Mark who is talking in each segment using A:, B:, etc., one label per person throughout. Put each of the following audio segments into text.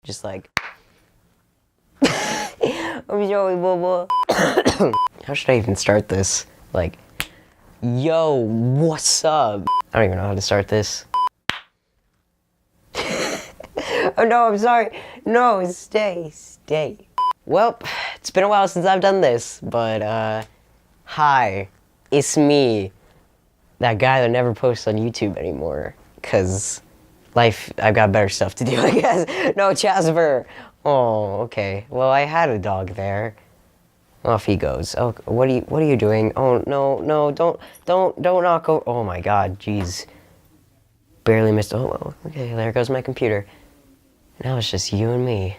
A: Just like, I'm Joey Bobo. How should I even start this? Like, yo, what's up? I don't even know how to start this. Oh no, I'm sorry. No, stay. Well, it's been a while since I've done this, but hi, it's me, that guy that never posts on YouTube anymore, cause life, I've got better stuff to do, I guess. No, Jasper. Oh, okay. Well, I had a dog there. Off he goes. Oh, what are you doing? Oh no, don't knock over. Oh my God, jeez. Barely missed. Oh, okay, there goes my computer. Now it's just you and me.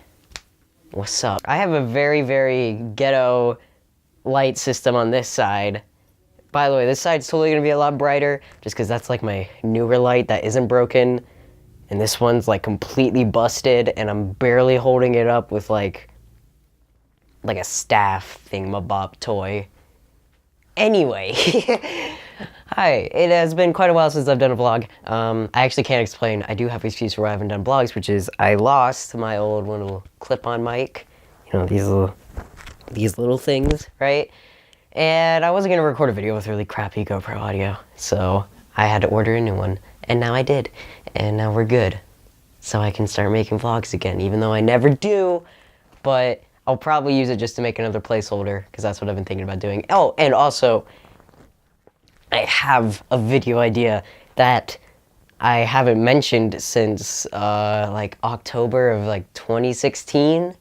A: What's up? I have a very, very ghetto light system on this side. By the way, this side's totally gonna be a lot brighter, just because that's like my newer light that isn't broken. And this one's like completely busted, and I'm barely holding it up with like a staff thingamabob toy. Anyway, hi, it has been quite a while since I've done a vlog. I actually can't explain. I do have an excuse for why I haven't done vlogs, which is I lost my old little clip-on mic. You know, these little things, right? And I wasn't gonna record a video with really crappy GoPro audio, so I had to order a new one, and now I did, and now we're good. So I can start making vlogs again, even though I never do, but I'll probably use it just to make another placeholder, because that's what I've been thinking about doing. Oh, and also, I have a video idea that I haven't mentioned since like October of like 2016.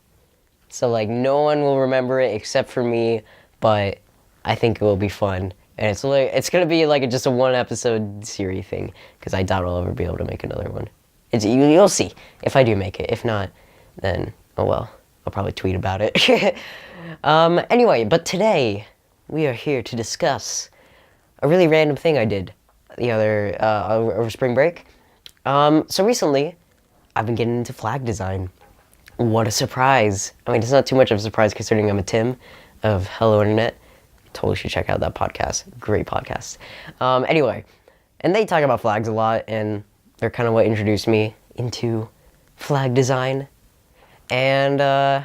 A: So like no one will remember it except for me, but I think it will be fun. And it's gonna be like just a one episode series thing, because I doubt I'll ever be able to make another one. You'll see if I do make it. If not, then oh well. I'll probably tweet about it. Anyway, but today we are here to discuss a really random thing I did the other over spring break. So recently, I've been getting into flag design. What a surprise! I mean, it's not too much of a surprise considering I'm a Tim of Hello Internet. Totally should check out that podcast. Great podcast. Anyway, and they talk about flags a lot, and they're kind of what introduced me into flag design. And,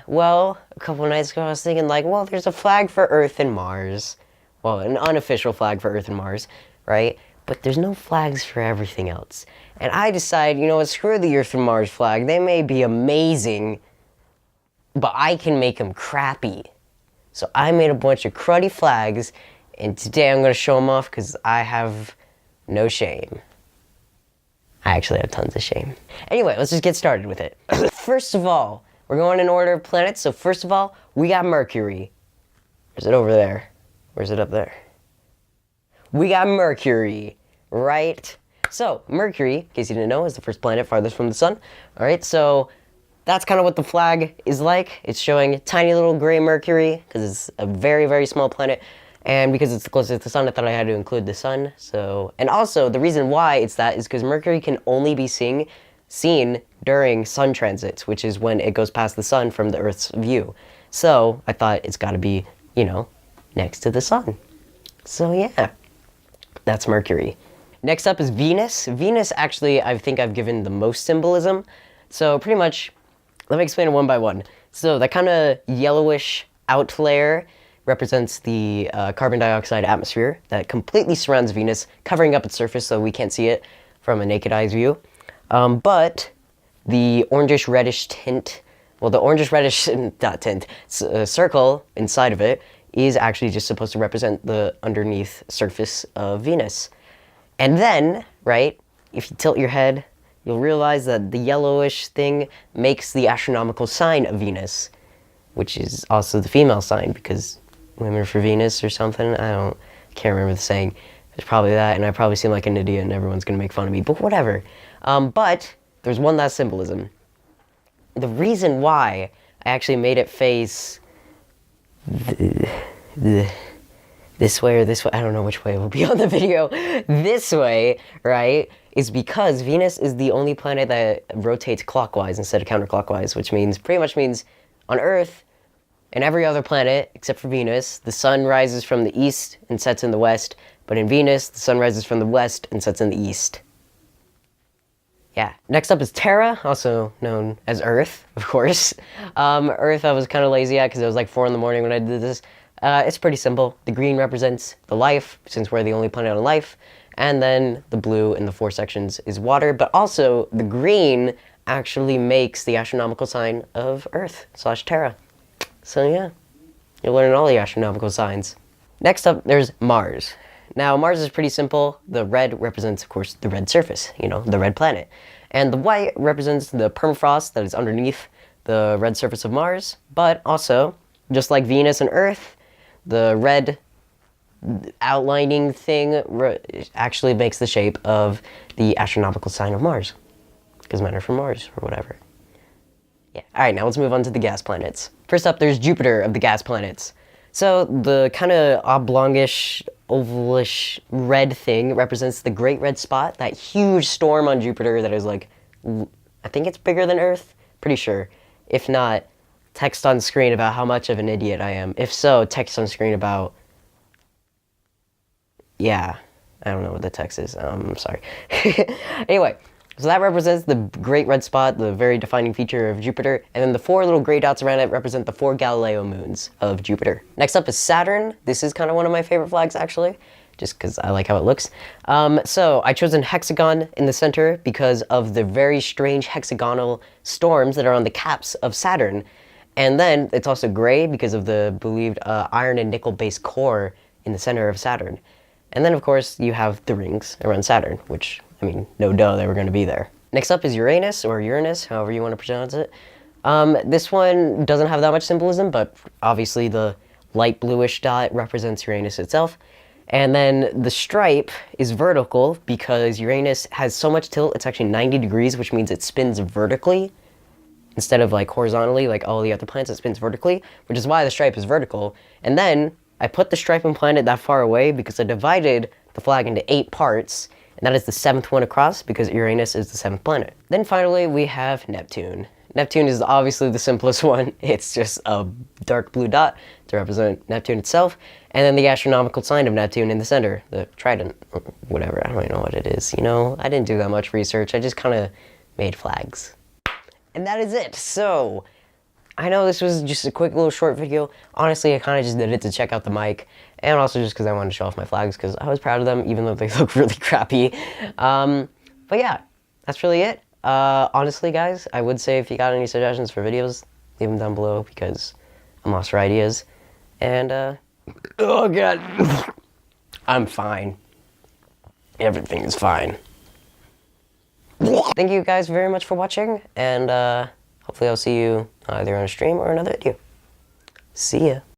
A: well, a couple of nights ago I was thinking, like, well, there's a flag for Earth and Mars. Well, an unofficial flag for Earth and Mars, right? But there's no flags for everything else. And I decided, you know what, screw the Earth and Mars flag. They may be amazing, but I can make them crappy. So I made a bunch of cruddy flags, and today I'm going to show them off because I have no shame. I actually have tons of shame. Anyway, let's just get started with it. First of all, we're going in order of planets. So first of all, we got Mercury. Is it over there? Or is it up there? We got Mercury, right? So Mercury, in case you didn't know, is the first planet farthest from the sun. All right, so that's kind of what the flag is like. It's showing tiny little gray Mercury because it's a very, very small planet. And because it's the closest to the sun, I thought I had to include the sun. So, and also the reason why it's that is because Mercury can only be seen during sun transits, which is when it goes past the sun from the Earth's view. So I thought it's got to be, you know, next to the sun. So yeah, that's Mercury. Next up is Venus. Venus, actually, I think I've given the most symbolism. So pretty much, let me explain it one by one. So that kind of yellowish out layer represents the carbon dioxide atmosphere that completely surrounds Venus, covering up its surface so we can't see it from a naked eye's view. But the orangish reddish tint, well, the orangish reddish tint circle inside of it is actually just supposed to represent the underneath surface of Venus. And then, right, if you tilt your head, you'll realize that the yellowish thing makes the astronomical sign of Venus, which is also the female sign because women for Venus or something. Can't remember the saying. There's probably that, and I probably seem like an idiot and everyone's gonna make fun of me, but whatever. But there's one last symbolism. The reason why I actually made it face this way or this way, I don't know which way it will be on the video, this way, right, is because Venus is the only planet that rotates clockwise instead of counterclockwise, which pretty much means on Earth and every other planet, except for Venus, the sun rises from the east and sets in the west, but in Venus, the sun rises from the west and sets in the east. Yeah. Next up is Terra, also known as Earth, of course. Earth I was kind of lazy at because it was like 4 in the morning when I did this. It's pretty simple. The green represents the life, since we're the only planet on life. And then the blue in the 4 sections is water, but also the green actually makes the astronomical sign of Earth / Terra. So yeah, you're learning all the astronomical signs. Next up, there's Mars. Now, Mars is pretty simple. The red represents, of course, the red surface, you know, the red planet. And the white represents the permafrost that is underneath the red surface of Mars. But also, just like Venus and Earth, the red outlining thing actually makes the shape of the astronomical sign of Mars, because men are from Mars or whatever. Yeah. All right, now let's move on to the gas planets. First up, there's Jupiter of the gas planets. So the kind of oblongish, ovalish red thing represents the Great Red Spot, that huge storm on Jupiter that is like, I think it's bigger than Earth, pretty sure. If not, text on screen about how much of an idiot I am. If so, text on screen about, yeah, I don't know what the text is, I'm sorry. Anyway, so that represents the Great Red Spot, the very defining feature of Jupiter, and then the 4 little gray dots around it represent the 4 Galileo moons of Jupiter. Next up is Saturn. This is kind of one of my favorite flags, actually, just because I like how it looks. So I chose an hexagon in the center because of the very strange hexagonal storms that are on the caps of Saturn. And then it's also gray because of the believed iron and nickel-based core in the center of Saturn. And then, of course, you have the rings around Saturn, which, I mean, no duh, they were going to be there. Next up is Uranus, or Uranus, however you want to pronounce it. This one doesn't have that much symbolism, but obviously the light bluish dot represents Uranus itself. And then the stripe is vertical because Uranus has so much tilt, it's actually 90 degrees, which means it spins vertically instead of like horizontally like all the other planets. It spins vertically, which is why the stripe is vertical. And then I put the stripe and planet that far away because I divided the flag into 8 parts, and that is the 7th one across because Uranus is the 7th planet. Then finally, we have Neptune. Neptune is obviously the simplest one. It's just a dark blue dot to represent Neptune itself, and then the astronomical sign of Neptune in the center, the trident, or whatever, I don't even know what it is, you know? I didn't do that much research, I just kind of made flags. And that is it. So, I know this was just a quick little short video. Honestly, I kind of just did it to check out the mic, and also just because I wanted to show off my flags, because I was proud of them, even though they look really crappy. But yeah, that's really it. Honestly, guys, I would say if you got any suggestions for videos, leave them down below, because I'm lost for ideas. And, oh god, I'm fine. Everything is fine. Thank you guys very much for watching, and hopefully I'll see you either on a stream or another video. See ya.